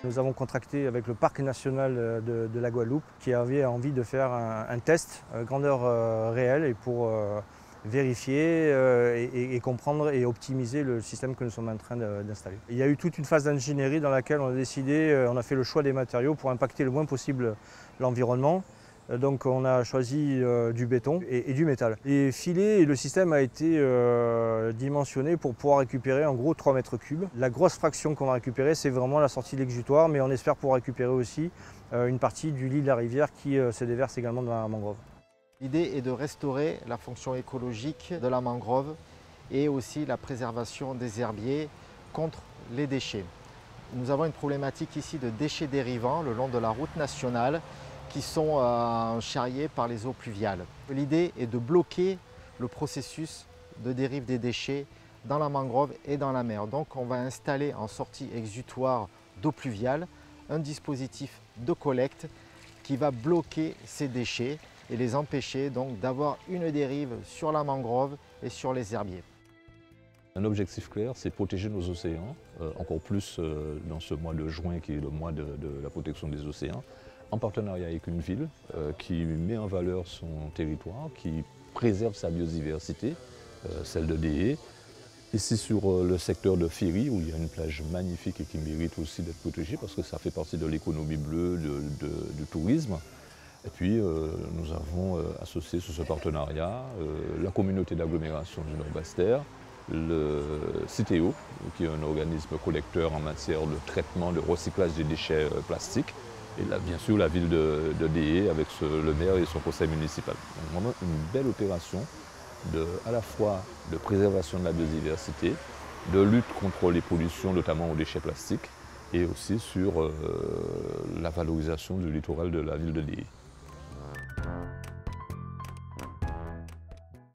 Nous avons contracté avec le parc national de la Guadeloupe qui avait envie de faire un test grandeur réelle et pour vérifier et comprendre et optimiser le système que nous sommes en train d'installer. Il y a eu toute une phase d'ingénierie dans laquelle on a décidé, on a fait le choix des matériaux pour impacter le moins possible l'environnement. Donc on a choisi du béton et du métal. Les filets et le système a été dimensionné pour pouvoir récupérer en gros 3 mètres cubes. La grosse fraction qu'on va récupérer, c'est vraiment la sortie de l'exutoire, mais on espère pouvoir récupérer aussi une partie du lit de la rivière qui se déverse également dans la mangrove. L'idée est de restaurer la fonction écologique de la mangrove et aussi la préservation des herbiers contre les déchets. Nous avons une problématique ici de déchets dérivants le long de la route nationale qui sont charriés par les eaux pluviales. L'idée est de bloquer le processus de dérive des déchets dans la mangrove et dans la mer. Donc on va installer en sortie exutoire d'eau pluviale un dispositif de collecte qui va bloquer ces déchets et les empêcher donc d'avoir une dérive sur la mangrove et sur les herbiers. Un objectif clair, c'est protéger nos océans, encore plus dans ce mois de juin qui est le mois de la protection des océans, en partenariat avec une ville qui met en valeur son territoire, qui préserve sa biodiversité, celle de Déé. Ici sur le secteur de Ferry, où il y a une plage magnifique et qui mérite aussi d'être protégée parce que ça fait partie de l'économie bleue, du tourisme. Et puis nous avons associé sur ce partenariat la communauté d'agglomération du Nord-Bastère, le Citeo, qui est un organisme collecteur en matière de traitement, de recyclage des déchets plastiques, et là, bien sûr la ville de Déé avec le maire et son conseil municipal. Donc vraiment une belle opération à la fois de préservation de la biodiversité, de lutte contre les pollutions, notamment aux déchets plastiques, et aussi sur la valorisation du littoral de la ville de Déé.